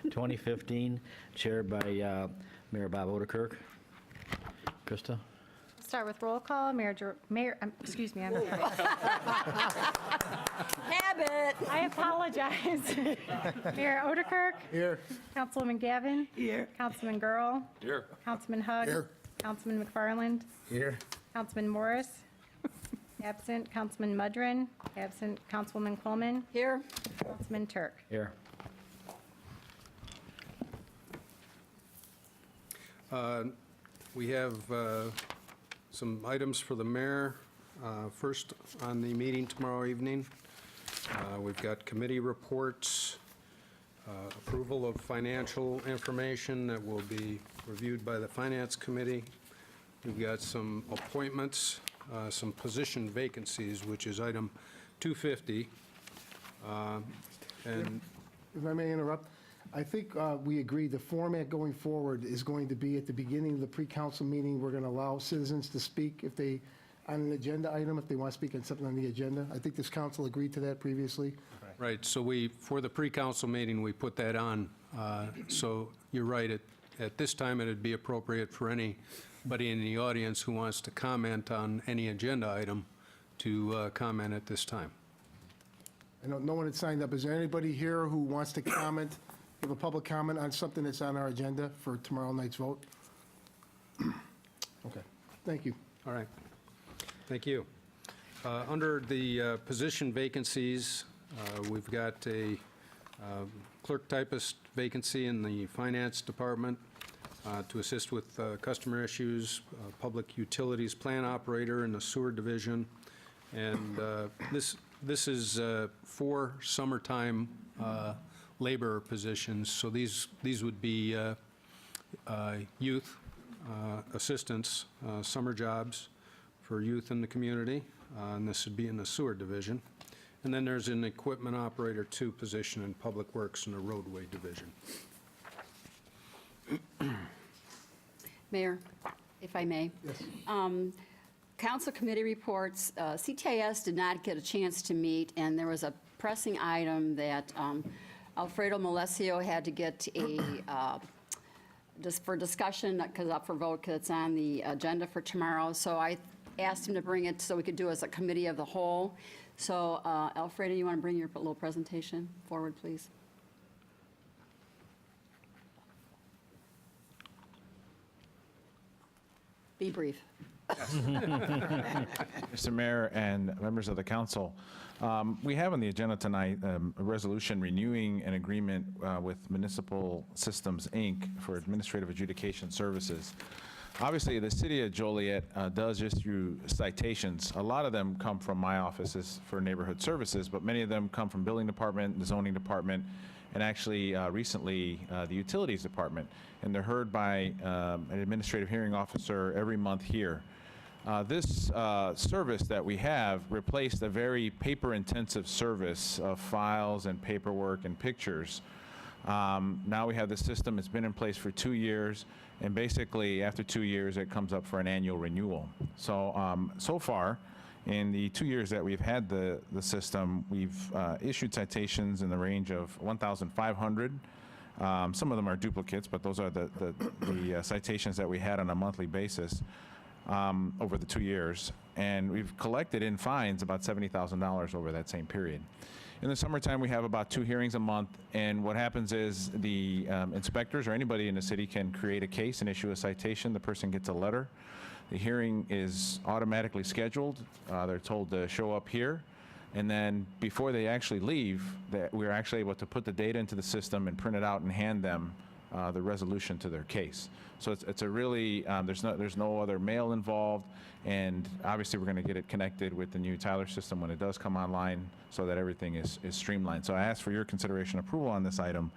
2015, chaired by Mayor Bob Odekirk. Krista? Start with roll call. Excuse me. Habit. I apologize. Mayor Odekirk. Here. Councilwoman Gavin. Here. Councilman Girl. Here. Councilman Hug. Here. Councilman McFarland. Here. Councilman Morris. Absent. Councilman Mudrin. Absent. Councilwoman Coleman. Here. Councilman Turk. Here. We have some items for the mayor. First, on the meeting tomorrow evening, we've got committee reports, approval of financial information that will be reviewed by the Finance Committee. We've got some appointments, some position vacancies, which is item 250. And If I may interrupt, I think we agreed the format going forward is going to be at the beginning of the pre-council meeting, we're going to allow citizens to speak if they, on an agenda item, if they want to speak on something on the agenda. I think this council agreed to that previously. right, so for the pre-council meeting, we put that on. So you're right, at this time, it'd be appropriate for anybody in the audience who wants to comment on any agenda item to comment at this time. I know no one had signed up. Is there anybody here who wants to comment, give a public comment on something that's on our agenda for tomorrow night's vote? Okay, thank you. All right. Thank you. Under the position vacancies, we've got a clerk typist vacancy in the finance department to assist with customer issues, public utilities plant operator in the sewer division. And this is 4 summertime labor positions. So these would be youth assistants, summer jobs for youth in the community, and this would be in the sewer division. And then there's an equipment operator 2 position in public works in the roadway division. Mayor, if I may. Yes. Council committee reports, CTIS did not get a chance to meet, and there was a pressing item that Alfredo Malesio had to get just for discussion, because up for vote, because it's on the agenda for tomorrow. So I asked him to bring it so we could do it as a committee of the whole. So Alfredo, you want to bring your little presentation forward, please? Be brief. Mr. Mayor and members of the council, we have on the agenda tonight a resolution renewing an agreement with Municipal Systems, Inc. for administrative adjudication services. Obviously, the city of Joliet does issue citations. A lot of them come from my offices for neighborhood services, but many of them come from building department, the zoning department, and actually recently the utilities department. And they're heard by an administrative hearing officer every month here. This service that we have replaced a very paper-intensive service of files and paperwork and pictures. Now we have the system. It's been in place for 2 years, and basically after 2 years it comes up for an annual renewal. So so far, in the 2 years that we've had the system, we've issued citations in the range of 1,500. Some of them are duplicates, but those are the citations that we had on a monthly basis over the 2 years. And we've collected in fines about $70,000 over that same period. In the summertime, we have about 2 hearings a month, and what happens is the inspectors or anybody in the city can create a case and issue a citation. The person gets a letter. The hearing is automatically scheduled. They're told to show up here, and then before they actually leave, we're actually able to put the data into the system and print it out and hand them the resolution to their case. So it's a really, there's no other mail involved, and obviously we're going to get it connected with the new Tyler system when it does come online so that everything is streamlined. So I ask for your consideration and approval on this item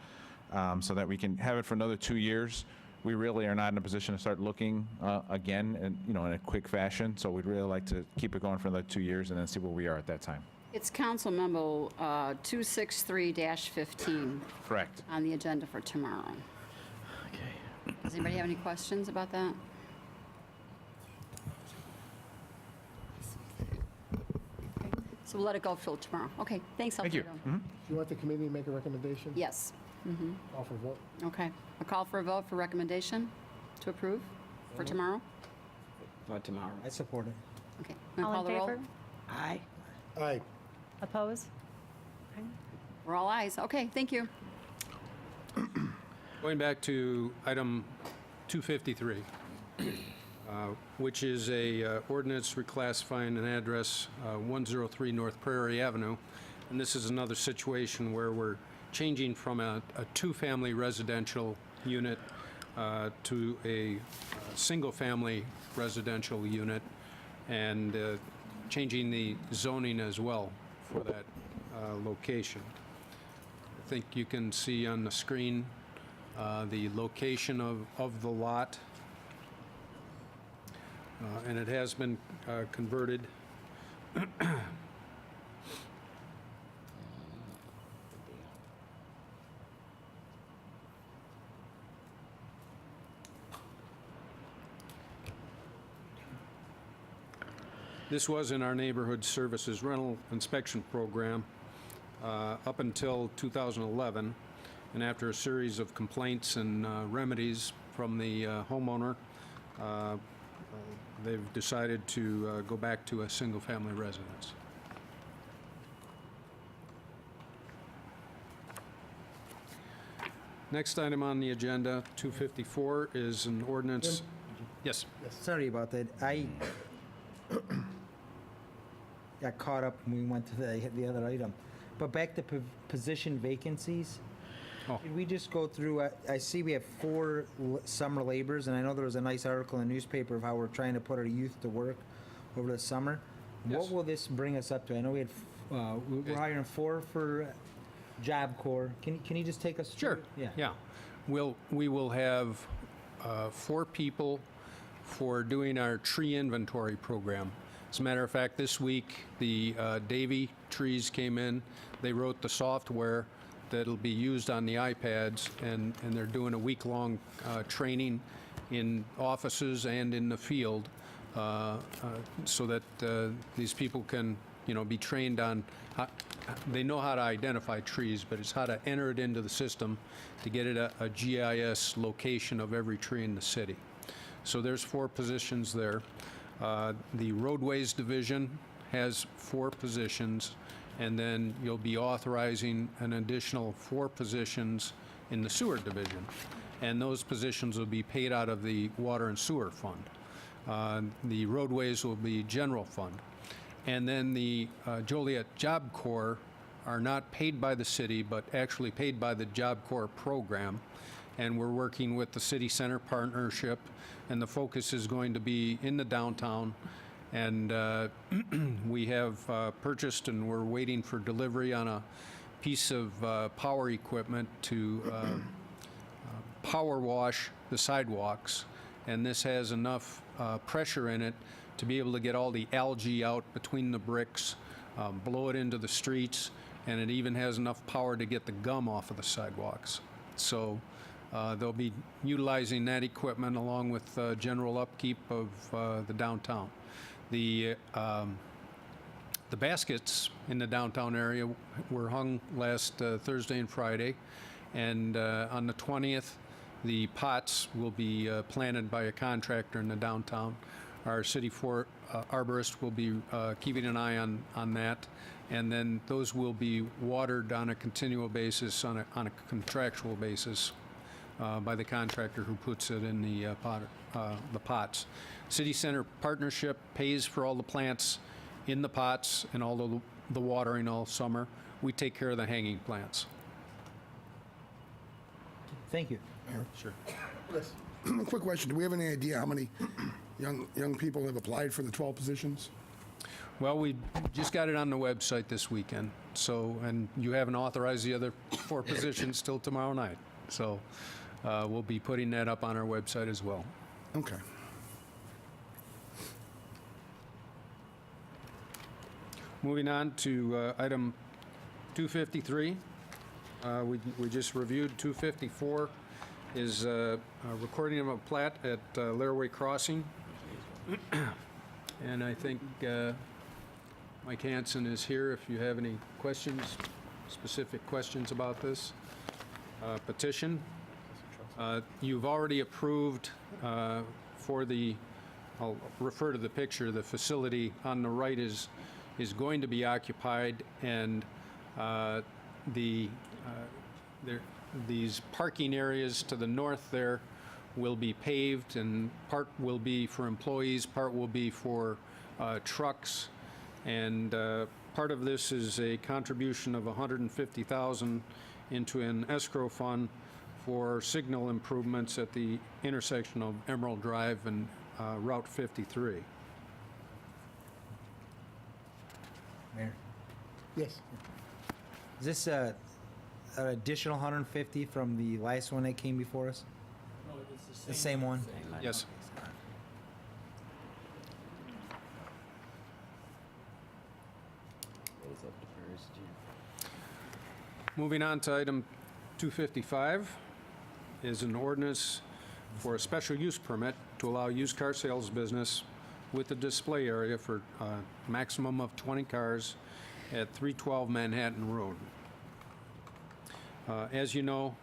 so that we can have it for another 2 years. We really are not in a position to start looking again and, in a quick fashion, so we'd really like to keep it going for another 2 years and then see where we are at that time. It's Council Memo 263-15. Correct. On the agenda for tomorrow. Okay. Does anybody have any questions about that? Okay. So we'll let it go till tomorrow. Okay, thanks, Thank you. Alfredo. Mm-hmm. Do you want the committee to make a recommendation? Yes. Call for vote. Okay. A call for a vote for recommendation to approve for tomorrow? For tomorrow. I support it. Okay. Gonna All call in the roll? favor? Aye. Aye. Oppose? We're all ayes. Okay, thank you. Going back to item 253, which is a ordinance reclassifying an address, 103 North Prairie Avenue. And this is another situation where we're changing from a two-family residential unit to a single-family residential unit, and changing the zoning as well for that location. I think you can see on the screen the location of the lot, and it has been converted. This was in our Neighborhood Services Rental Inspection Program up until 2011, and after a series of complaints and remedies from the homeowner, they've decided to go back to a single-family residence. Next item on the agenda, 254, is an ordinance. Yes. Sorry about that. I got caught up when we went to the other item. But back to position vacancies. Oh. Did we just go through, I see we have 4 summer laborers, and I know there was a nice article in the newspaper of how we're trying to put our youth to work over the summer. Yes. What will this bring us up to? I know we had, we're hiring 4 for Job Corps. Can you just take us through? Sure. it? Yeah. We will have 4 people for doing our tree inventory program. As a matter of fact, this week, the Davy trees came in. They wrote the software that'll be used on the iPads, and they're doing a week-long training in offices and in the field so that these people can, be trained on they know how to identify trees, but it's how to enter it into the system to get it a GIS location of every tree in the city. So there's 4 positions there. The roadways division has 4 positions, and then you'll be authorizing an additional 4 positions in the sewer division. And those positions will be paid out of the water and sewer fund. The roadways will be general fund. And then the Joliet Job Corps are not paid by the city, but actually paid by the Job Corps program. And we're working with the City Center Partnership, and the focus is going to be in the downtown. And we have purchased, and we're waiting for delivery on a piece of power equipment to power wash the sidewalks. And this has enough pressure in it to be able to get all the algae out between the bricks, blow it into the streets, and it even has enough power to get the gum off of the sidewalks. So they'll be utilizing that equipment along with general upkeep of the downtown. The baskets in the downtown area were hung last Thursday and Friday, and on the 20th, the pots will be planted by a contractor in the downtown. Our city arborist will be keeping an eye on that, and then those will be watered on a continual basis, on a contractual basis, by the contractor who puts it in the pots. City Center Partnership pays for all the plants in the pots and all the watering all summer. We take care of the hanging plants. Thank you. Sure. Yes. Quick question, do we have any idea how many young people have applied for the 12 positions? Well, we just got it on the website this weekend, so, and you haven't authorized the other 4 positions till tomorrow night. So we'll be putting that up on our website as well. Okay. Moving on to item 253. We just reviewed 254 is a recording of a plat at Laraway Crossing. And I think Mike Hansen is here if you have any questions, specific questions about this. petition. You've already approved for the, I'll refer to the picture, the facility on the right is going to be occupied, and these parking areas to the north there will be paved, and part will be for employees, part will be for trucks, and part of this is a contribution of $150,000 into an escrow fund for signal improvements at the intersection of Emerald Drive and Route 53. Mayor, Yes. is this an additional 150 from the last one that came before us? No, it's the same one. Yes. Moving on to item 255 is an ordinance for a special use permit to allow used car sales business with a display area for a maximum of 20 cars at 312 Manhattan Road. As you know,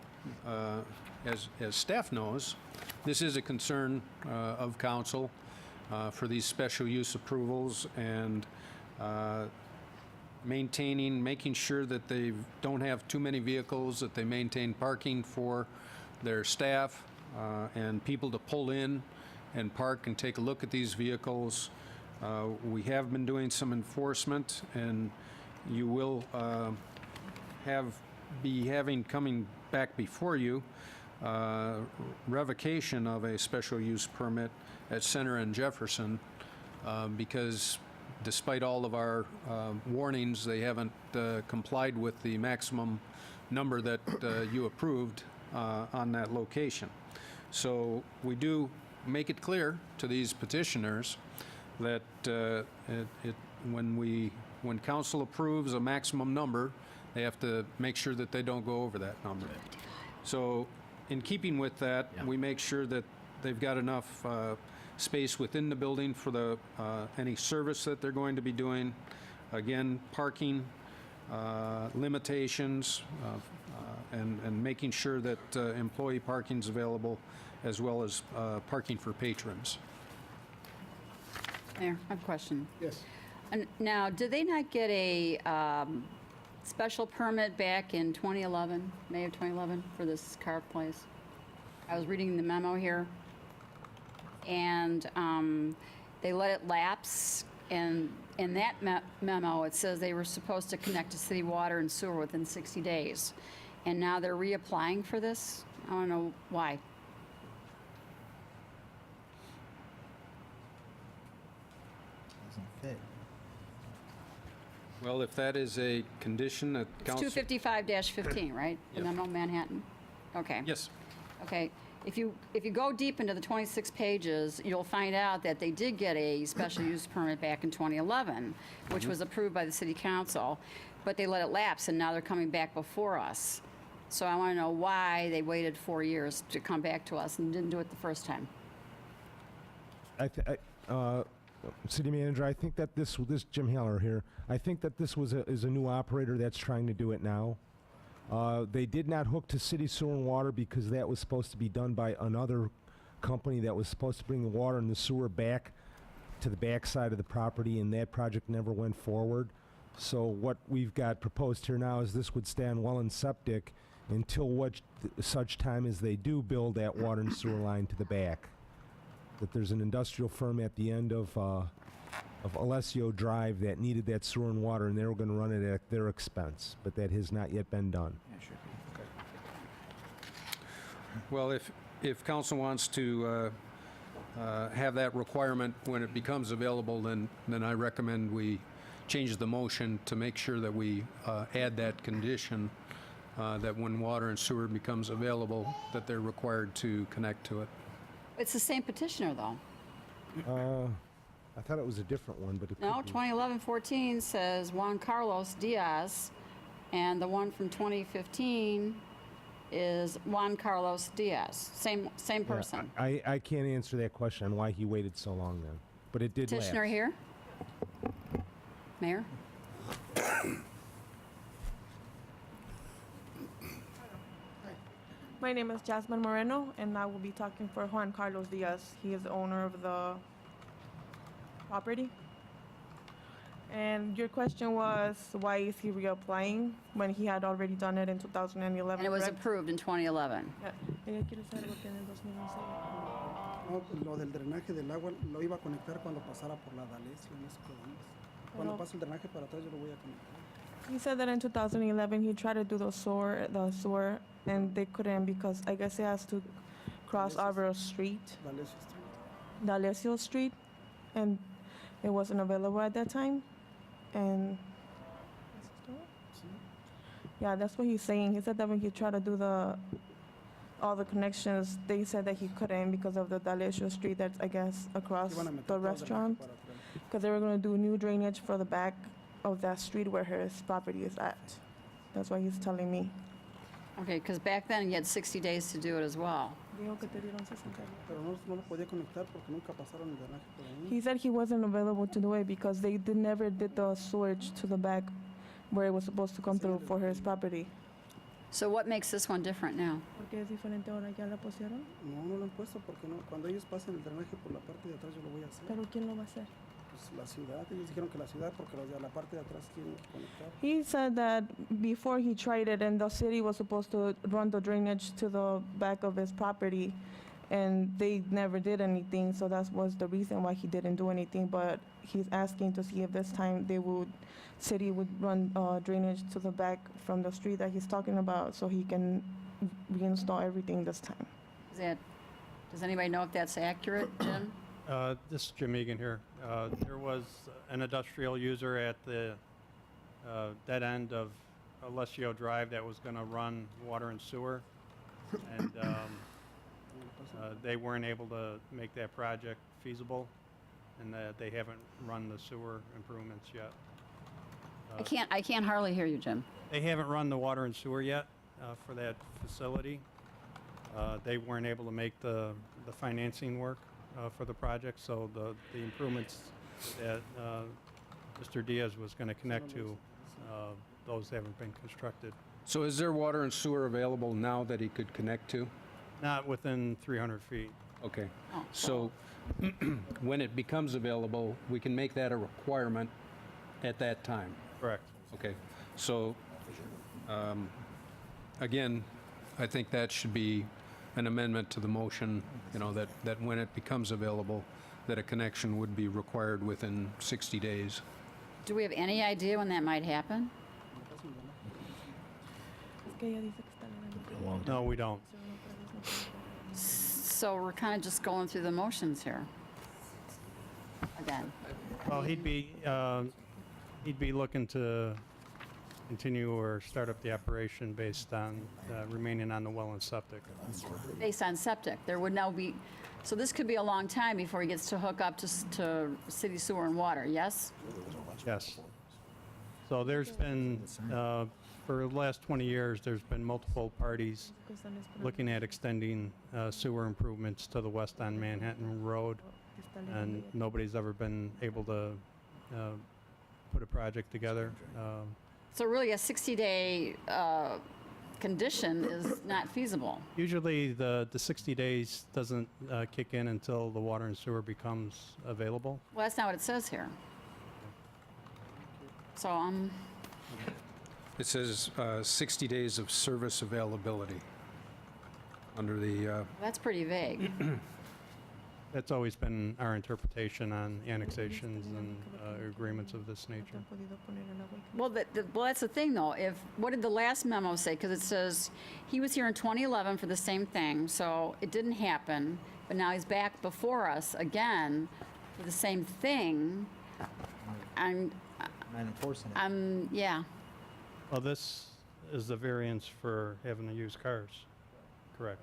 as staff knows, this is a concern of council for these special use approvals, and making sure that they don't have too many vehicles, that they maintain parking for their staff and people to pull in and park and take a look at these vehicles. We have been doing some enforcement, and you will be having coming back before you revocation of a special use permit at Center and Jefferson because despite all of our warnings, they haven't complied with the maximum number that you approved on that location. So we do make it clear to these petitioners that when council approves a maximum number, they have to make sure that they don't go over that number. So in keeping with that, we make sure that they've got enough space within the building for any service that they're going to be doing. Again, parking limitations and making sure that employee parking is available, as well as parking for patrons. Mayor, I have a question. Yes. And now, did they not get a special permit back in 2011, May of 2011, for this car place? I was reading the memo here, and they let it lapse, and in that memo, it says they were supposed to connect to city water and sewer within 60 days, and now they're reapplying for this? I don't know why. Doesn't fit. Well, if that is a condition that It's council... 255-15, right? The Yep. memo, Manhattan? Okay. Yes. Okay, if you go deep into the 26 pages, you'll find out that they did get a special use permit back in 2011, which was approved by the city council, but they let it lapse, and now they're coming back before us. So I want to know why they waited 4 years to come back to us and didn't do it the first time. City Manager, I think that this Jim Heller here, I think that this is a new operator that's trying to do it now. They did not hook to city sewer and water because that was supposed to be done by another company that was supposed to bring the water and the sewer back to the back side of the property, and that project never went forward. So what we've got proposed here now is this would stand well and septic until such time as they do build that water and sewer line to the back. That there's an industrial firm at the end of Alessio Drive that needed that sewer and water, and they were going to run it at their expense, but that has not yet been done. Well, if council wants to have that requirement when it becomes available, then I recommend we change the motion to make sure that we add that condition that when water and sewer becomes available, that they're required to connect to it. It's the same petitioner, though. I thought it was a different one, but it No, could be. 2011-14 says Juan Carlos Diaz, and the one from 2015 is Juan Carlos Diaz. Same Yeah, person. I can't answer that question on why he waited so long then, but it did Petitioner lapse. here? Mayor? My name is Jasmine Moreno, and I will be talking for Juan Carlos Diaz. He is the owner of the property. And your question was, why is he reapplying when he had already done it in 2011? And it was correct? approved in 2011. Yeah. Ella quiere saber por qué en el 2011. No, pues lo del drenaje del agua lo iba a conectar cuando pasara por la D'Alessio en esos programas. Cuando pase el drenaje para atrás yo lo voy a conectar. He said that in 2011 he tried to do the sewer, and they couldn't because I guess he has to cross over a street, D'Alessio Street. D'Alessio Street, and it wasn't available at that time. And yeah, that's what he's saying. He said that when he tried to do all the connections, they said that he couldn't because of the D'Alessio Street that's, I guess, across Iban a meter the todo el drenaje restaurant. para atrás. Because they were going to do new drainage for the back of that street where his property is at. That's what he's telling me. Okay, because back then you had 60 days to do it as well. Dijo que te dieron 60 días. Pero no lo podía conectar porque nunca pasaron el drenaje por ahí. He said he wasn't available to do it because they never did the sewage to the back where it was supposed to come through for his property. So what makes this one different now? ¿Por qué es diferente ahora? ¿Ya la pusieron? No lo han puesto porque no. Cuando ellos pasen el drenaje por la parte de atrás yo lo voy a hacer. ¿Pero quién lo va a hacer? Pues la ciudad, ellos dijeron que la ciudad porque los de la parte de atrás quieren conectar. He said that before he tried it and the city was supposed to run the drainage to the back of his property and they never did anything, so that was the reason why he didn't do anything. But he's asking to see if this time city would run drainage to the back from the street that he's talking about so he can reinstall everything this time. Does anybody know if that's accurate, Jim? This is Jim Egan here. There was an industrial user at the dead end of Alessio Drive that was going to run water and sewer, and they weren't able to make that project feasible, and they haven't run the sewer improvements yet. I can't hardly hear you, Jim. They haven't run the water and sewer yet for that facility. They weren't able to make the financing work for the project, so the improvements that Mr. Diaz was going to connect to, those haven't been constructed. So is there water and sewer available now that he could connect to? Not within 300 feet. Okay. Oh. So when it becomes available, we can make that a requirement at that time? Correct. Okay. So, again, I think that should be an amendment to the motion, that when it becomes available, that a connection would be required within 60 days. Do we have any idea when that might happen? No, we don't. So we're kind of just going through the motions here. Again. Well, he'd be looking to continue or start up the operation based on remaining on the well and septic. Based on septic, there would now be, so this could be a long time before he gets to hook up to city sewer and water, yes? Yes. So there's been, for the last 20 years, there's been multiple parties looking at extending sewer improvements to the west on Manhattan Road, and nobody's ever been able to put a project together. So really, a 60-day condition is not feasible. Usually, the 60 days doesn't kick in until the water and sewer becomes available. Well, that's not what it says here. So It says 60 days of service availability under the, that's pretty vague. That's always been our interpretation on annexations and agreements of this nature. Well, well, that's the thing, though. What did the last memo say? Because it says he was here in 2011 for the same thing, so it didn't happen. But now he's back before us again for the same thing. And Not enforcing it. yeah. Well, this is the variance for having to use cars, correct?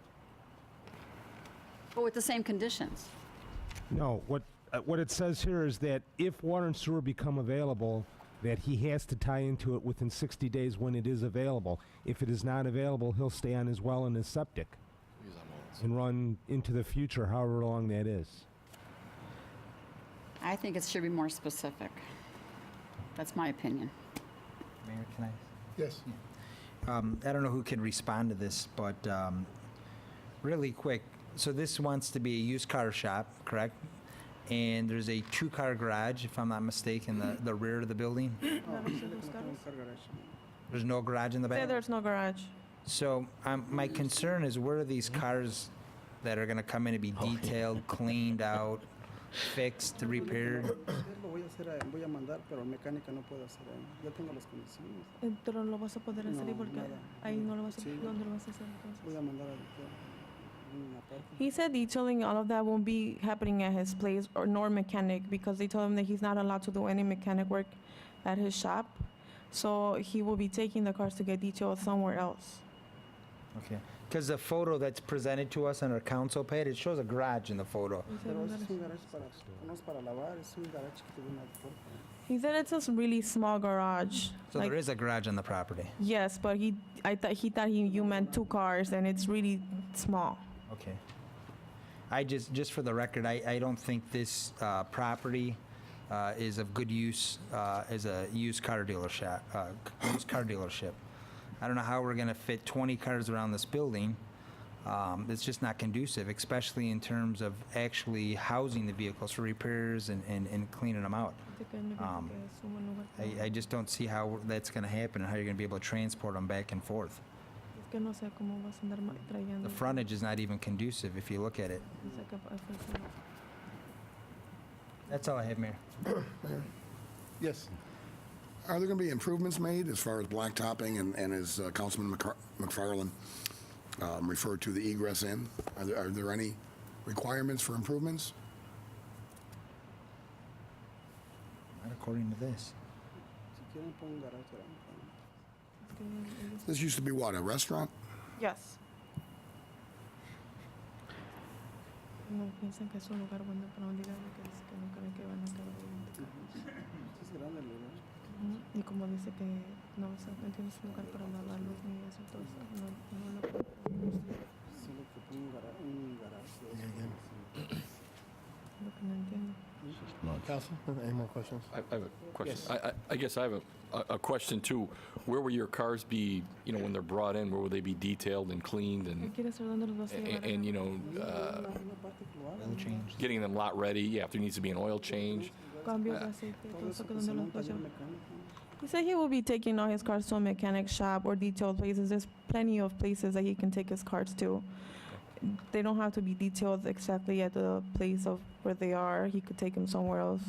But with the same conditions. No, what it says here is that if water and sewer become available, that he has to tie into it within 60 days when it is available. If it is not available, he'll stay on his well and his septic and run into the future, however long that is. I think it should be more specific. That's my opinion. Mayor, can I? Yes. I don't know who can respond to this, but Really quick, so this wants to be a used car shop, correct? And there's a two-car garage, if I'm not mistaken, the rear of the building? There's no garage in the Say back? there's no garage. So my concern is where are these cars that are going to come in to be detailed, cleaned out, fixed, repaired? Lo voy a hacer, voy a mandar, pero el mecánica no puede hacer ahí. Ya tengo las condiciones. Pero lo vas a poder hacer ahí No, porque nada. ahí no lo vas a Sí. ¿Dónde lo vas a hacer entonces? Voy a mandar a una parte. He said detailing, all of that won't be happening at his place or nor mechanic because they told him that he's not allowed to do any mechanic work at his shop. So he will be taking the cars to get detailed somewhere else. Okay. Because the photo that's presented to us on our council page, it shows a garage in the photo. Pero ese es un garage para, no es para lavar, es un garage que tiene una puerta. He said it's a really small garage. So there is a garage on the property. Yes, but he thought you meant 2 cars and it's really small. Okay. I just for the record, I don't think this property is of good use as a used car dealership. I don't know how we're going to fit 20 cars around this building. It's just not conducive, especially in terms of actually housing the vehicles for repairs and cleaning them out. I just don't see how that's going to happen and how you're going to be able to transport them back and forth. The frontage is not even conducive if you look at it. That's all I have, Mayor. Yes. Are there going to be improvements made as far as blacktopping and as Councilman McFarland referred to the egress in? Are there any requirements for improvements? Not according to this. Si quieren, pon un garage grande. This used to be what, a restaurant? Yes. No piensan que es un lugar bueno para un diablo que dice que no cree que van a acabar Sí, es grande el lugar. y como dice que no tienes un lugar para lavar los niños entonces no lo puedo Solo que pon un garage. lo que no entiendo. Council, any more questions? I have a question. Yes. I guess I have a question too. Where will your cars be, when they're brought in, where will they be detailed and cleaned and, ¿Quiere saber dónde los vas a llevar? Una parte que lo hagan. Oil change. getting them lot ready? Yeah, if there needs to be an oil change. Cambios de aceite, todo Todo eso eso que que se dónde los monta vas a en el llevar. mecánico. He said he will be taking all his cars to a mechanic shop or detailed places. There's plenty of places that he can take his cars to. They don't have to be detailed exactly at the place of where they are. He could take them somewhere else.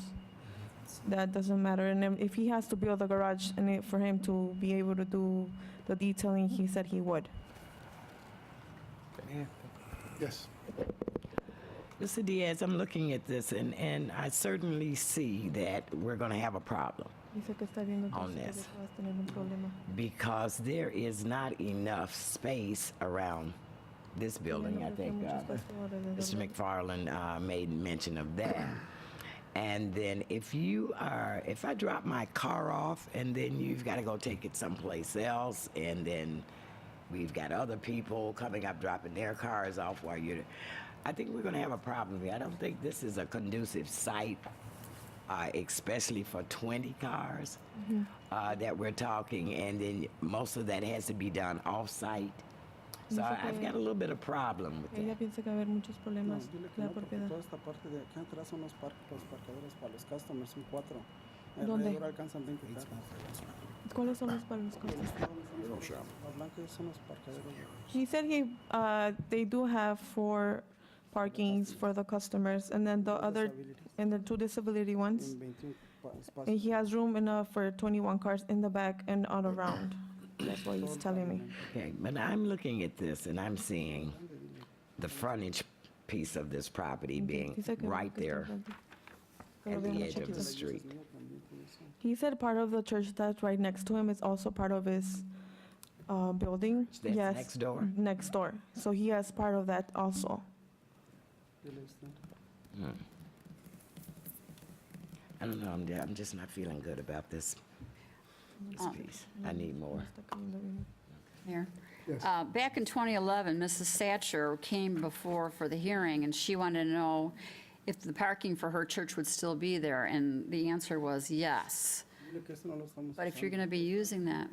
That doesn't matter. And then if he has to build a garage for him to be able to do the detailing, he said he would. Yes. Mr. Diaz, I'm looking at this, and I certainly see that we're going to have a problem Dice que está viendo On entonces que this. vas a tener un problema. because there is not enough space around this building. I think Mr. McFarland made mention of that. And then if I drop my car off and then you've got to go take it someplace else, and then we've got other people coming up dropping their cars off while I think we're going to have a problem here. I don't think this is a conducive site, especially for 20 cars that we're talking, and then most of that has to be done off-site. So I've got a little bit of problem with Ella that. piensa que va a haber muchos No, problemas dile que la no, porque propiedad. toda esta parte de aquí atrás son los parqueadores para los customers, son 4. ¿Dónde? Alrededor alcanzan 20 carros. ¿Cuáles son los para los costos? Los blancos son los parqueaderos. He said they do have 4 parkings for the customers, and then the other, and the 2 disability ones. En 21 espacios. And he has room enough for 21 cars in the back and all around. That's what he's telling me. Okay, but I'm looking at this and I'm seeing the frontage piece of this property being Dice que right que está there enfrente. at Pero the bien edge of the chiquito. street. He said part of the church that's right next to him is also part of his building. That's Yes, next door? Next door. So he has part of that also. Dile usted. I don't know, I'm just not feeling good about this piece. I need more. Mayor? Yes. Back in 2011, Mrs. Thatcher came before for the hearing, and she wanted to know if the parking for her church would still be there, and the answer was yes. Dile que eso no lo estamos But if you're usando. going to be using that,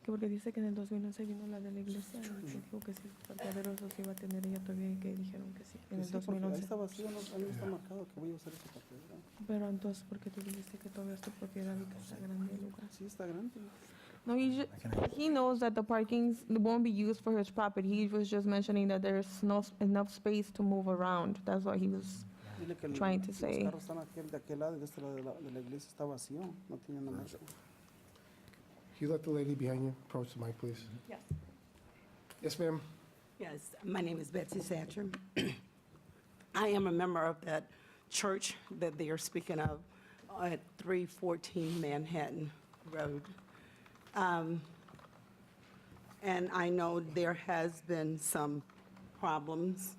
Que porque dice que en el 2011 vino la de la iglesia y que dijo que si el parqueadero eso sí iba a tener ella todavía y que dijeron que sí, en Que el sí, porque ahí 2011. está vacío, no, ahí no está marcado que voy a usar ese parqueadero. Pero entonces, ¿por qué tú dijiste que todavía es tu propiedad y que está grande el lugar? Sí, está grande. No, he knows that the parkings won't be used for his property. He was just mentioning that there's no enough space to move around. That's what he was Dile que trying to los say. carros están de aquel lado y de este lado de la iglesia está vacío, no tiene nada más. Can you let the lady behind you approach the mic, please? Yes. Yes, ma'am. Yes, my name is Betsy Satcher. I am a member of that church that they are speaking of at 314 Manhattan Road. And I know there has been some problems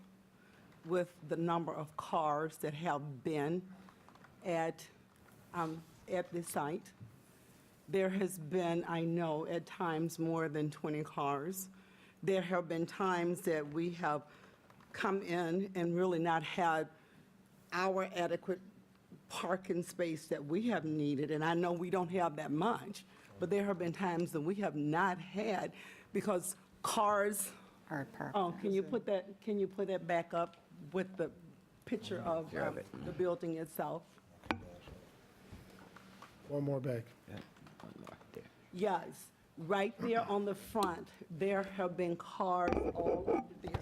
with the number of cars that have been at the site. There has been, I know, at times more than 20 cars. There have been times that we have come in and really not had our adequate parking space that we have needed, and I know we don't have that much, but there have been times that we have not had because cars. Are parked. Oh, can you put that back up with the picture of the building itself? One more back. Yes, right there on the front, there have been cars all over there.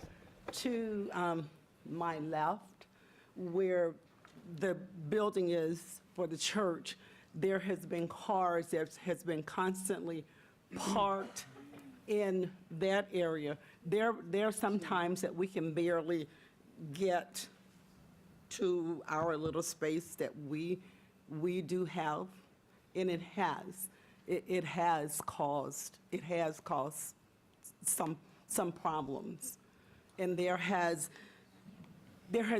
To my left, where the building is for the church, there has been cars that has been constantly parked in that area. There are some times that we can barely get to our little space that we do have, and it has caused some problems. And there has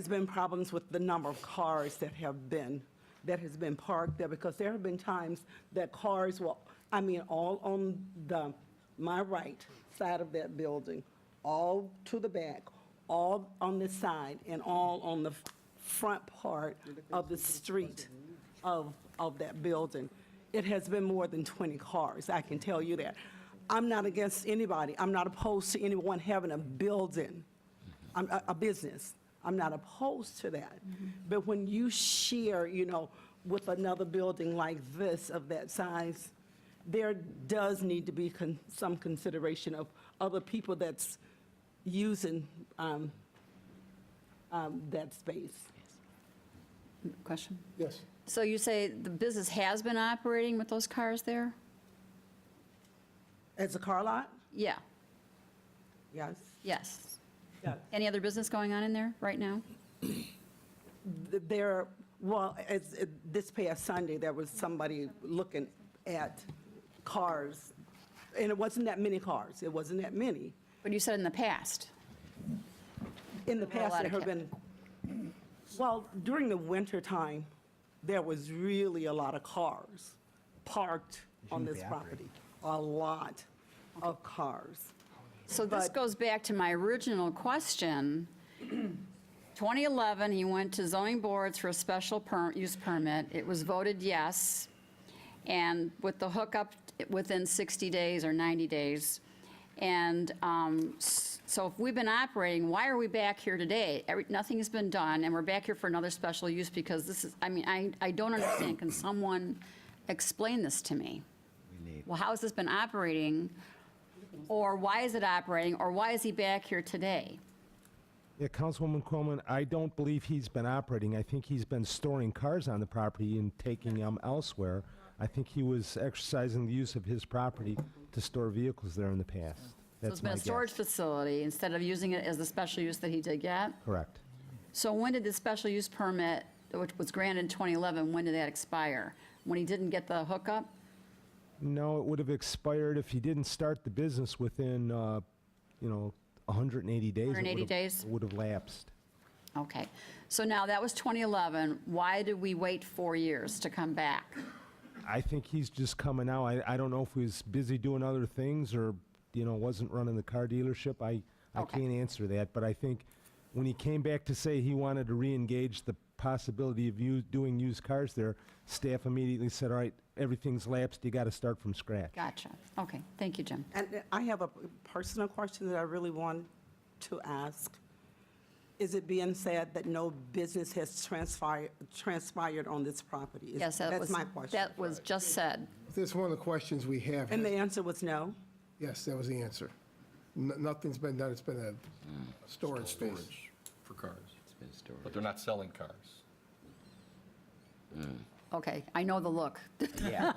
been problems with the number of cars that has been parked there, because there have been times that cars will, all on my right side of that building, all to the back, all on the side, and all on the front part of the street of that building. It has been more than 20 cars, I can tell you that. I'm not against anybody. I'm not opposed to anyone having a building, a business. I'm not opposed to that. But when you share, with another building like this of that size, there does need to be some consideration of other people that's using that space. Question? Yes. So you say the business has been operating with those cars there? As a car lot? Yeah, Yes. yes. Yes. Any other business going on in there right now? This past Sunday, there was somebody looking at cars, and it wasn't that many cars. It wasn't that many. But you said in the past. In the There were a past, lot there of have been, during the winter time, there was really a lot of cars parked on this property. A lot of cars. So this But- goes back to my original question. 2011, he went to zoning boards for a special use permit. It was voted yes, and with the hookup within 60 days or 90 days. And so if we've been operating, why are we back here today? Nothing has been done, and we're back here for another special use because this is, I don't understand. Can someone explain this to me? Well, how has this been operating? Or why is it operating? Or why is he back here today? Yeah, Councilwoman Coleman, I don't believe he's been operating. I think he's been storing cars on the property and taking them elsewhere. I think he was exercising the use of his property to store vehicles there in the past. So That's it's been my a storage guess. facility instead of using it as the special use that he did get? Correct. So when did the special use permit, which was granted in 2011, when did that expire? When he didn't get the hookup? No, it would have expired if he didn't start the business within, 180 days. It 180 would have- days? It would have lapsed. Okay. So now that was 2011. Why did we wait 4 years to come back? I think he's just coming out. I don't know if he was busy doing other things or, wasn't running the car dealership. I Okay. can't answer that, but I think when he came back to say he wanted to reengage the possibility of doing used cars there, staff immediately said, all right, everything's lapsed, you got to start from scratch. Gotcha. Okay, thank you, Jim. And I have a personal question that I really want to ask. Is it being said that no business has transpired on this property? Yes, That's my question. that was just said. That's one of the questions we have. And the answer was no? Yes, that was the answer. Nothing's been done, it's been a storage space. Storage for cars. But they're not selling cars. Okay, I know the look. Yeah.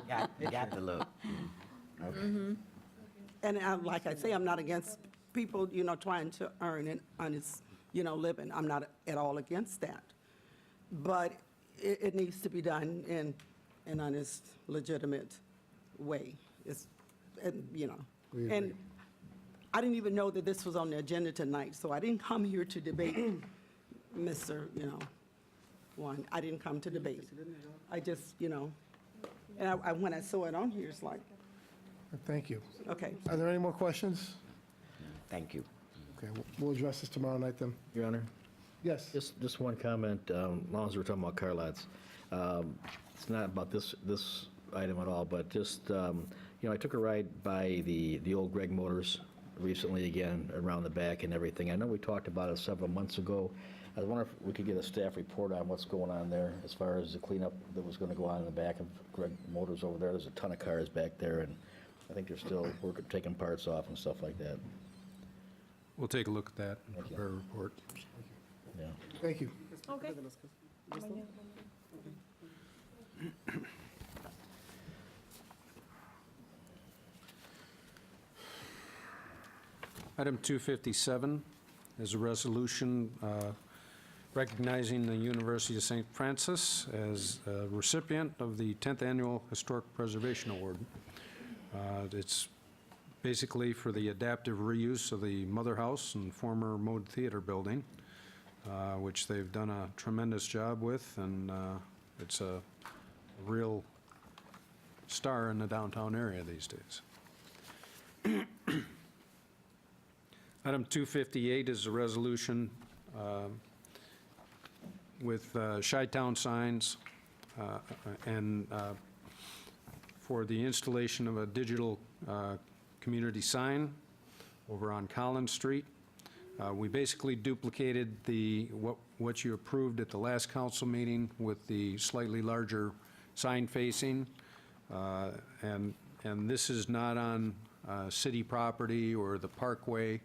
Got the look. Okay. And like I say, I'm not against people, trying to earn an honest, living. I'm not at all against that. But it needs to be done in an honest, legitimate way. And I didn't even know that this was on the agenda tonight, so I didn't come here to debate Mr., one. I didn't come to debate. I just, and when I saw it on here, it's like, Thank you. okay. Are there any more questions? Thank you. Okay, we'll address this tomorrow night then. Your Honor, Yes? just one comment, as long as we're talking about car lots. It's not about this item at all, but just, I took a ride by the old Greg Motors recently again, around the back and everything. I know we talked about it several months ago. I was wondering if we could get a staff report on what's going on there as far as the cleanup that was going to go on in the back of Greg Motors over there. There's a ton of cars back there, and I think they're still taking parts off and stuff like that. We'll take a look at that and prepare a report. Yeah. Thank you. Okay. Item 257 is a resolution recognizing the University of St. Francis as a recipient of the 10th Annual Historic Preservation Award. It's basically for the adaptive reuse of the Mother House and former Mode Theater building, which they've done a tremendous job with, and it's a real star in the downtown area these days. Item 258 is a resolution with Chi-Town signs and for the installation of a digital community sign over on Collins Street. We basically duplicated what you approved at the last council meeting with the slightly larger sign facing. And this is not on city property or the parkway.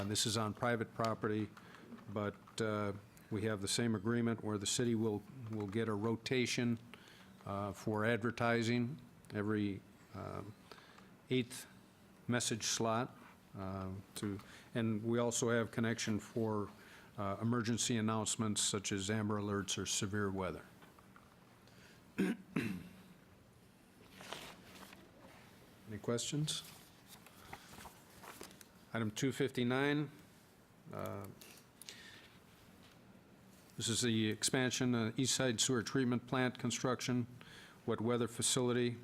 This is on private property, but we have the same agreement where the city will get a rotation for advertising every 8th message slot. And we also have connection for emergency announcements such as Amber Alerts or severe weather. Any questions? Item 259. This is the expansion of East Side Sewer Treatment Plant construction, wet weather facility,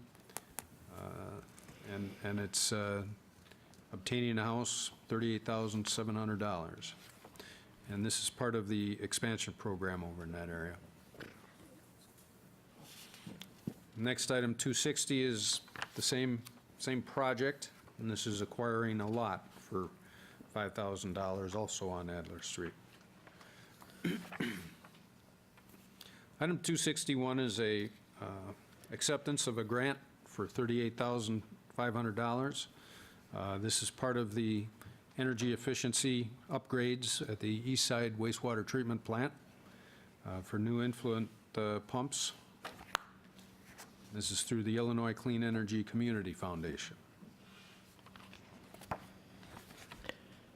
and it's obtaining a house, $38,700. And this is part of the expansion program over in that area. Next item, 260, is the same project, and this is acquiring a lot for $5,000, also on Adler Street. Item 261 is a acceptance of a grant for $38,500. This is part of the energy efficiency upgrades at the East Side Wastewater Treatment Plant for new influent pumps. This is through the Illinois Clean Energy Community Foundation.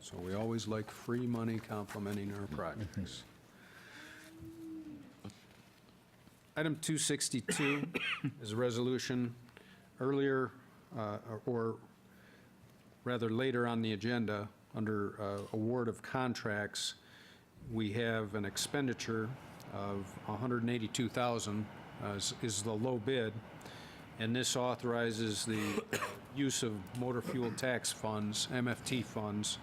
So we always like free money complimenting our projects. Item 262 is a resolution earlier, or rather later on the agenda, under award of contracts. We have an expenditure of $182,000 is the low bid, and this authorizes the use of motor fuel tax funds, MFT funds,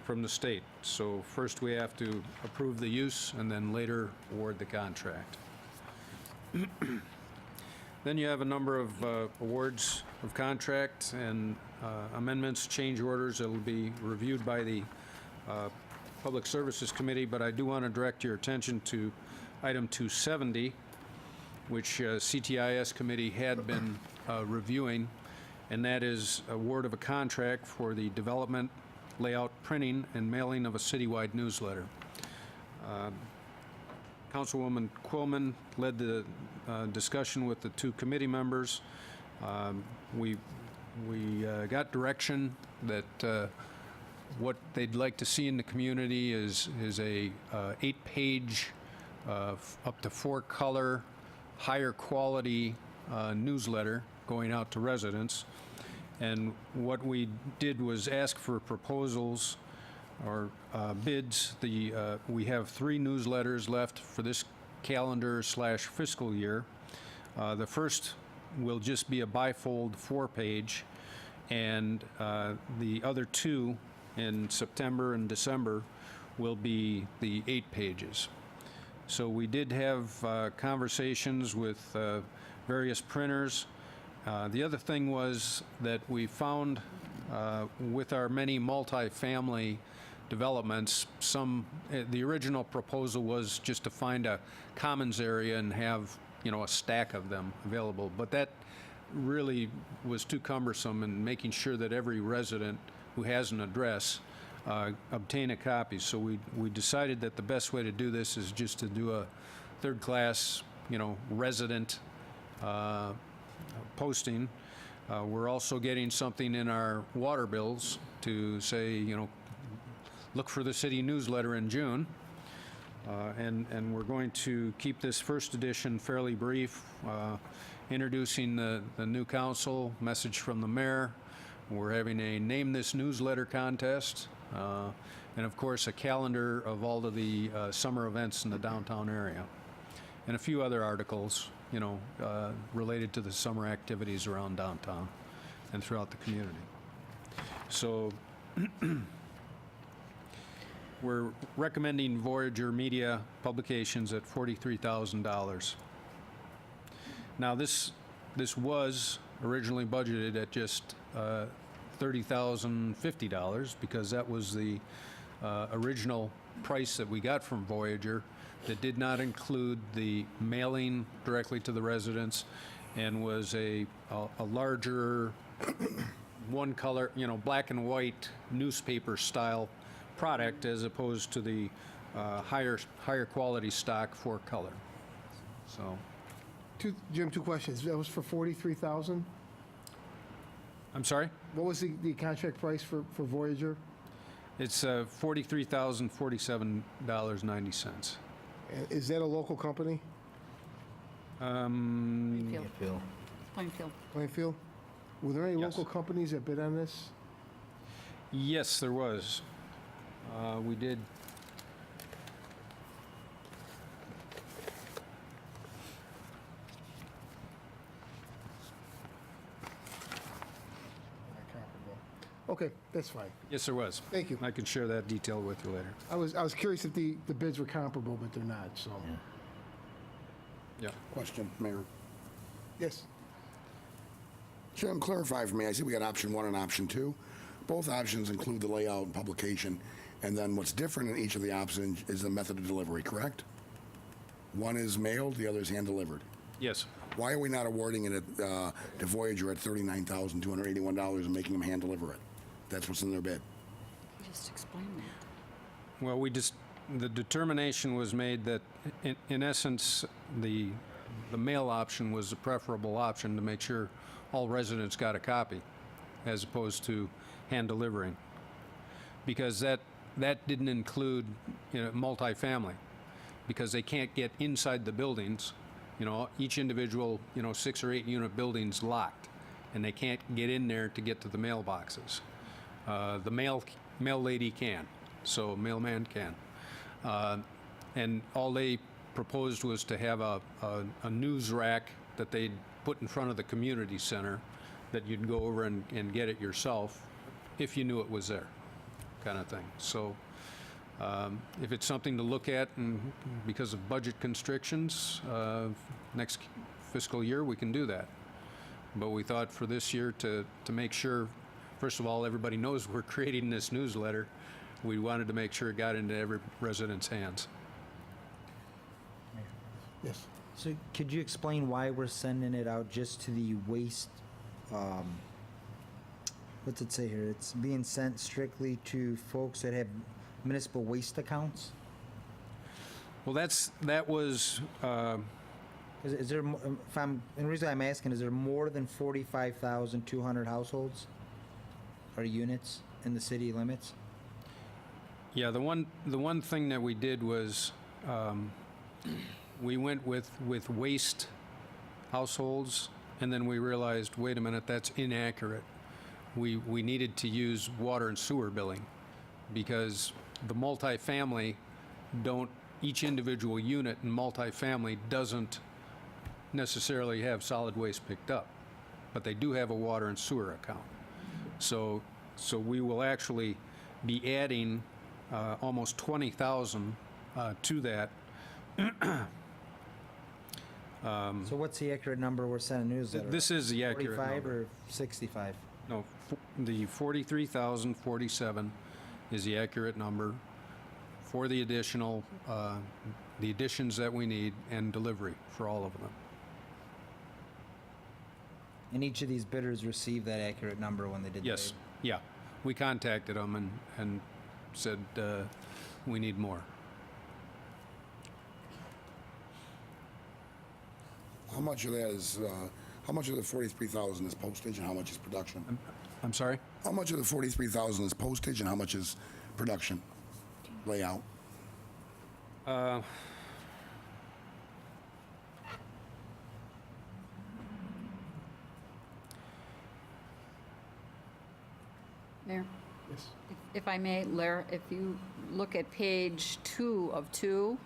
from the state. So first we have to approve the use and then later award the contract. Then you have a number of awards of contract and amendments, change orders that will be reviewed by the Public Services Committee, but I do want to direct your attention to item 270, which CTIS Committee had been reviewing, and that is award of a contract for the development, layout, printing, and mailing of a citywide newsletter. Councilwoman Quillman led the discussion with the two committee members. We got direction that what they'd like to see in the community is a 8-page, up to 4-color, higher quality newsletter going out to residents. And what we did was ask for proposals or bids. We have 3 newsletters left for this calendar/fiscal year. The first will just be a bifold 4-page, and the other 2 in September and December will be the 8 pages. So we did have conversations with various printers. The other thing was that we found with our many multifamily developments, the original proposal was just to find a commons area and have, a stack of them available. But that really was too cumbersome in making sure that every resident who has an address obtain a copy. So we decided that the best way to do this is just to do a third-class, resident posting. We're also getting something in our water bills to say, look for the city newsletter in June. And we're going to keep this first edition fairly brief, introducing the new council, message from the mayor. We're having a Name This Newsletter contest, and of course a calendar of all of the summer events in the downtown area, and a few other articles, related to the summer activities around downtown and throughout the community. So we're recommending Voyager Media Publications at $43,000. Now this was originally budgeted at just $30,050 because that was the original price that we got from Voyager that did not include the mailing directly to the residents and was a larger one color, black and white newspaper style product as opposed to the higher quality stock 4-color. So. Jim, 2 questions. That was for $43,000? I'm sorry? What was the contract price for Voyager? It's $43,047.90. Is that a local company? Plainfield. Plainfield? Were there any Yes. local companies that bid on this? Yes, there was. We did. Okay, that's fine. Yes, there was. Thank you. I can share that detail with you later. I was curious if the bids were comparable, but they're not, so. Yeah. Question, Mayor. Yes. Jim, clarify for me. I see we got option 1 and option 2. Both options include the layout and publication, and then what's different in each of the options is the method of delivery, correct? One is mailed, the other is hand-delivered. Yes. Why are we not awarding it to Voyager at $39,281 and making them hand-deliver it? That's what's in their bid. Just explain that. Well, the determination was made that, in essence, the mail option was the preferable option to make sure all residents got a copy, as opposed to hand delivering, because that didn't include multifamily, because they can't get inside the buildings. Each individual 6 or 8 unit building's locked, and they can't get in there to get to the mailboxes. The mail lady can, so mailman can, and all they proposed was to have a news rack that they'd put in front of the community center that you'd go over and get it yourself if you knew it was there, kind of thing. So if it's something to look at, and because of budget constrictions, next fiscal year, we can do that. But we thought for this year to make sure, first of all, everybody knows we're creating this newsletter, we wanted to make sure it got into every resident's hands. Yes. So could you explain why we're sending it out just to the waste, what's it say here? It's being sent strictly to folks that have municipal waste accounts? Well, that was, Is there, and the reason I'm asking, is there more than 45,200 households or units in the city limits? yeah, the one thing that we did was, we went with waste households, and then we realized, wait a minute, that's inaccurate. We needed to use water and sewer billing, because the multifamily each individual unit in multifamily doesn't necessarily have solid waste picked up, but they do have a water and sewer account. So we will actually be adding almost 20,000 to that. So what's the accurate number we're sending newsletter? This is the accurate 45 number. or 65? No, the 43,047 is the accurate number for the additional, the additions that we need and delivery for all of them. And each of these bidders received that accurate number when they did the Yes, bid? yeah. We contacted them and said, we need more. How much of that is, how much of the 43,000 is postage and how much is production? I'm sorry? How much of the 43,000 is postage and how much is production, layout? Mayor? Yes. If I may, Lair, if you look at page 2 of 2,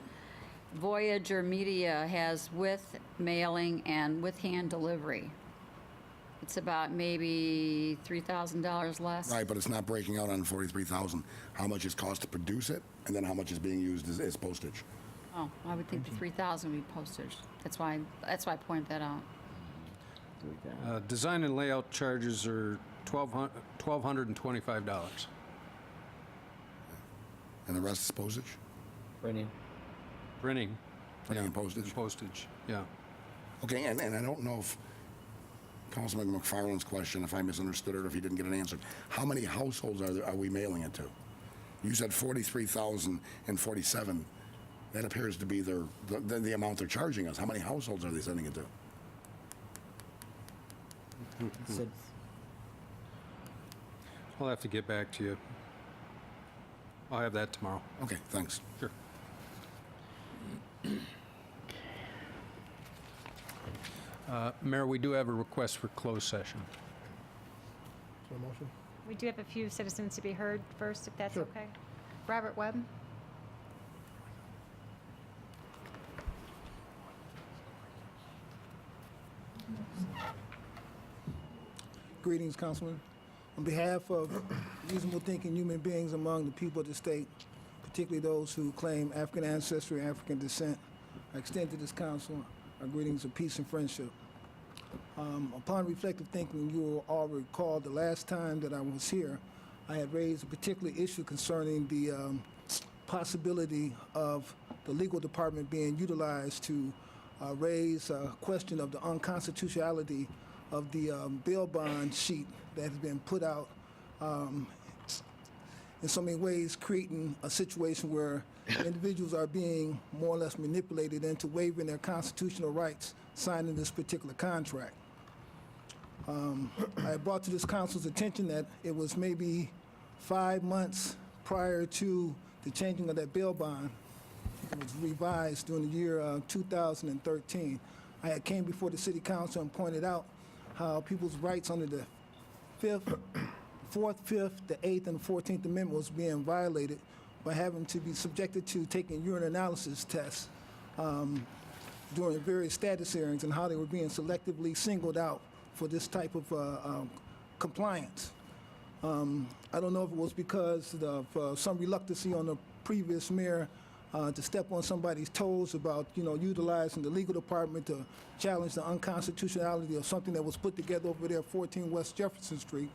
Voyager Media has with mailing and with hand delivery. It's about maybe $3,000 less. Right, but it's not breaking out on 43,000. How much it costs to produce it, and then how much is being used as postage. Oh, I would think the 3,000 would be postage. That's why I pointed that out. Design and layout charges are $1,225. And the rest is postage? Brennan? Printing. Printing and yeah, postage? Postage, yeah. Okay, and I don't know if Councilman McFarland's question, if I misunderstood it or if he didn't get an answer. How many households are we mailing it to? You said 43,047. That appears to be the amount they're charging us. How many households are they sending it to? So I'll have to get back to you. I'll have that tomorrow. Okay, thanks. Sure. Mayor, we do have a request for closed session. So a motion? We do have a few citizens to be heard first, if that's Sure. okay. Robert Webb? Greetings, Councilman. On behalf of reasonable thinking human beings among the people of the state, particularly those who claim African ancestry and African descent, I extend to this council our greetings of peace and friendship. Upon reflective thinking, you will all recall the last time that I was here, I had raised a particular issue concerning the possibility of the legal department being utilized to raise a question of the unconstitutionality of the bail bond sheet that has been put out in so many ways, creating a situation where individuals are being more or less manipulated into waiving their constitutional rights, signing this particular contract. I brought to this council's attention that it was maybe 5 months prior to the changing of that bail bond. It was revised during the year 2013. I had came before the city council and pointed out how people's rights under the 4th, 5th, the 8th, and the 14th Amendment was being violated by having to be subjected to taking urine analysis tests during various status hearings and how they were being selectively singled out for this type of compliance. I don't know if it was because of some reluctancy on the previous mayor to step on somebody's toes about, utilizing the legal department to challenge the unconstitutionality of something that was put together over there at 14 West Jefferson Street.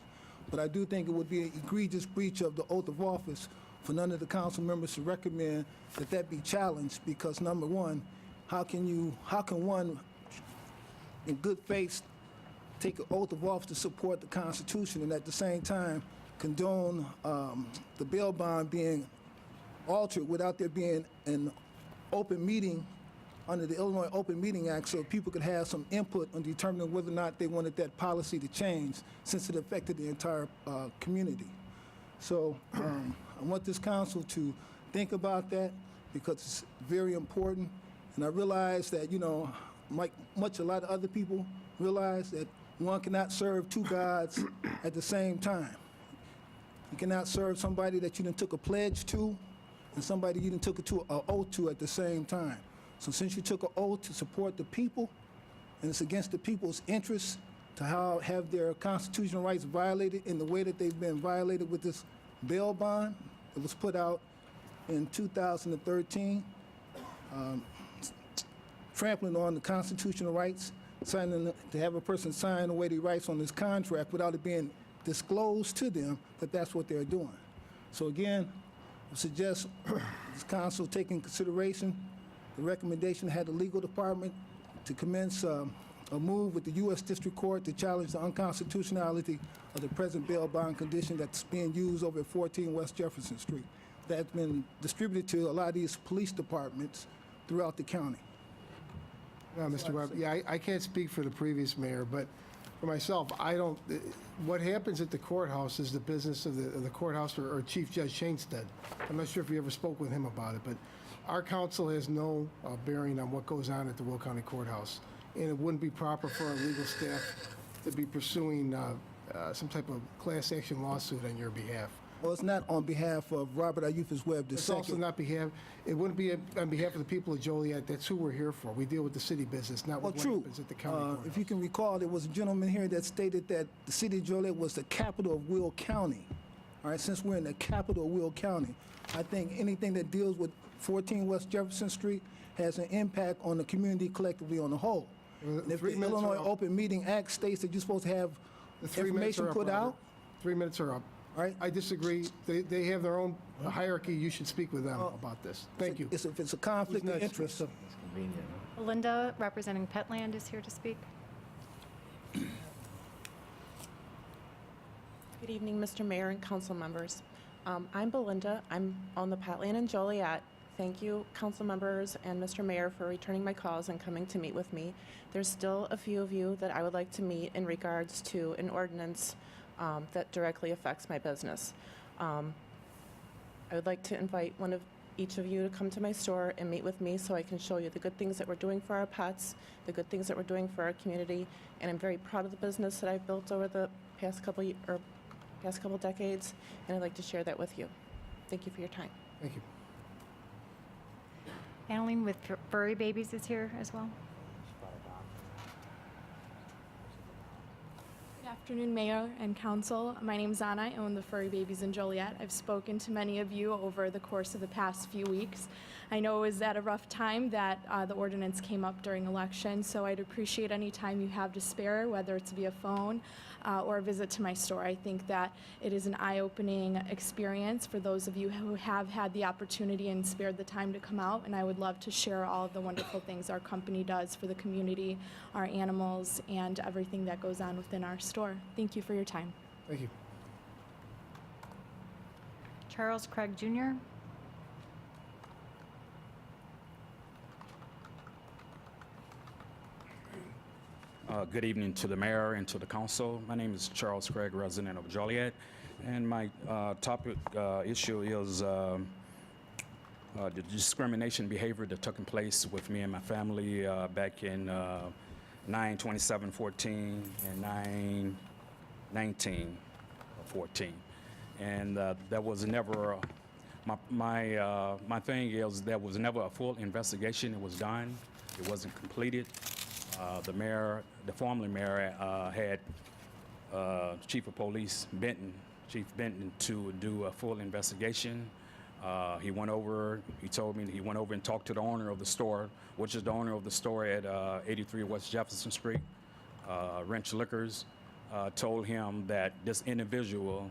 But I do think it would be an egregious breach of the oath of office for none of the council members to recommend that that be challenged, because number one, how can one in good faith take an oath of office to support the Constitution and at the same time condone the bail bond being altered without there being an open meeting under the Illinois Open Meeting Act so people could have some input on determining whether or not they wanted that policy to change, since it affected the entire community. So I want this council to think about that, because it's very important. And I realize that, like a lot of other people realize that one cannot serve two gods at the same time. You cannot serve somebody that you done took a pledge to and somebody you done took an oath to at the same time. So since you took an oath to support the people, and it's against the people's interests to have their constitutional rights violated in the way that they've been violated with this bail bond that was put out in 2013, trampling on the constitutional rights, to have a person sign away their rights on this contract without it being disclosed to them that that's what they're doing. So again, I suggest this council take in consideration the recommendation to have the legal department to commence a move with the U.S. District Court to challenge the unconstitutionality of the present bail bond condition that's being used over at 14 West Jefferson Street. That's been distributed to a lot of these police departments throughout the county. No, Mr. Webb, yeah, I can't speak for the previous mayor, but for myself, what happens at the courthouse is the business of the courthouse or Chief Judge Shainstead. I'm not sure if you ever spoke with him about it, but our council has no bearing on what goes on at the Will County Courthouse. And it wouldn't be proper for our legal staff to be pursuing some type of class action lawsuit on your behalf. Well, it's not on behalf of Robert Ayufis Webb II. It's also not it wouldn't be on behalf of the people of Joliet. That's who we're here for. We deal with the city business, not with what happens at the county courthouse. If you can recall, there was a gentleman here that stated that the city of Joliet was the capital of Will County. All right, since we're in the capital of Will County, I think anything that deals with 14 West Jefferson Street has an impact on the community collectively on the whole. And if the Illinois Open Meeting Act states that you're supposed to have information put out. 3 minutes are up. All right. I disagree. They have their own hierarchy. You should speak with them about this. Thank you. If it's a conflict of interest. That's convenient. Belinda, representing Petland, is here to speak. Good evening, Mr. Mayor and council members. I'm Belinda. I'm on the Petland in Joliet. Thank you, council members and Mr. Mayor, for returning my calls and coming to meet with me. There's still a few of you that I would like to meet in regards to an ordinance that directly affects my business. I would like to invite each of you to come to my store and meet with me so I can show you the good things that we're doing for our pets, the good things that we're doing for our community, and I'm very proud of the business that I've built over the past couple decades, and I'd like to share that with you. Thank you for your time. Thank you. Annalene with Furry Babies is here as well. Good afternoon, Mayor and Council. My name is Anna. I own the Furry Babies in Joliet. I've spoken to many of you over the course of the past few weeks. I know it was at a rough time that the ordinance came up during election, so I'd appreciate any time you have to spare, whether it's via phone or a visit to my store. I think that it is an eye-opening experience for those of you who have had the opportunity and spared the time to come out, and I would love to share all of the wonderful things our company does for the community, our animals, and everything that goes on within our store. Thank you for your time. Thank you. Charles Craig Jr. Good evening to the mayor and to the council. My name is Charles Craig, resident of Joliet, and my topic issue is the discrimination behavior that took place with me and my family back in 9/27/14 and 9/19/14, and that was never my thing is there was never a full investigation. It was done. It wasn't completed. The former mayor had Chief of Police Chief Benton, to do a full investigation. He went over, he told me that he went over and talked to the owner of the store, which is the owner of the store at 83 West Jefferson Street, Wrench Liquors, told him that this individual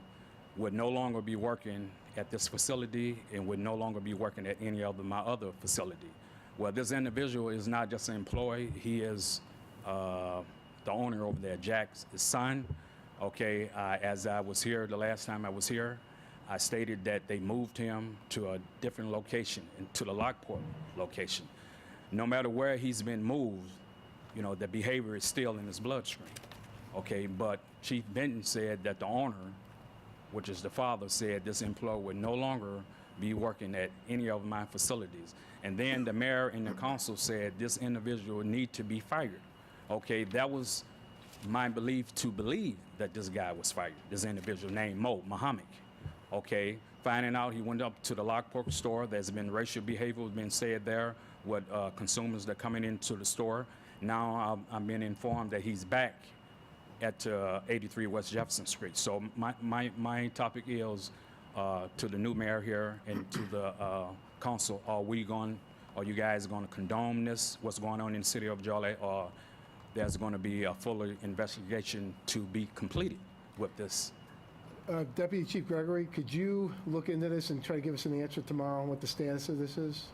would no longer be working at this facility and would no longer be working at any of my other facility. Well, this individual is not just an employee, he is the owner over there, Jack's son. Okay, as I was here the last time I was here, I stated that they moved him to a different location, to the Lockport location. No matter where he's been moved, you know, the behavior is still in his bloodstream. Okay, but Chief Benton said that the owner, which is the father, said this employee would no longer be working at any of my facilities. And then the mayor and the council said this individual need to be fired. Okay, that was my belief to believe that this guy was fired, this individual named Muhammad. Okay, finding out he went up to the Lockport store, there's been racial behavior been said there with consumers that are coming into the store. Now I'm being informed that he's back at 83 West Jefferson Street. So my topic is to the new mayor here and to the council, are you guys going to condone this, what's going on in the city of Joliet, or there's going to be a fuller investigation to be completed with this? Deputy Chief Gregory, could you look into this and try to give us an answer tomorrow on what the status of this is?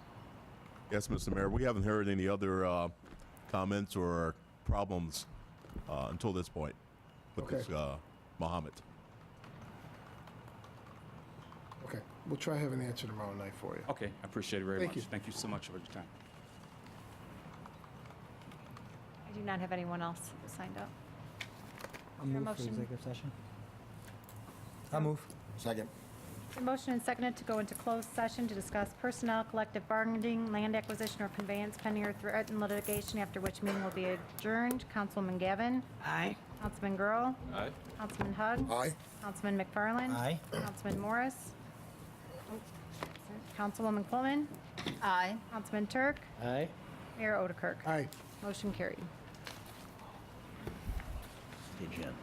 Yes, Mr. Mayor. We haven't heard any other comments or problems until this point with this Muhammad. Okay, we'll try to have an answer tomorrow night for you. Okay, I appreciate it very Thank much. you. Thank you so much for your time. I do not have anyone else signed up. I'll Is there a move for motion? executive session. I'll move. Second. The motion and seconded to go into closed session to discuss personnel, collective bargaining, land acquisition or conveyance pending or threatened litigation, after which meeting will be adjourned. Councilwoman Gavin. Aye. Councilman Girl. Aye. Councilman Hug. Aye. Councilman McFarland. Aye. Councilman Morris. Councilwoman Coleman. Aye. Councilman Turk. Aye. Mayor Odekirk. Aye. Motion carried. Hey, Jen.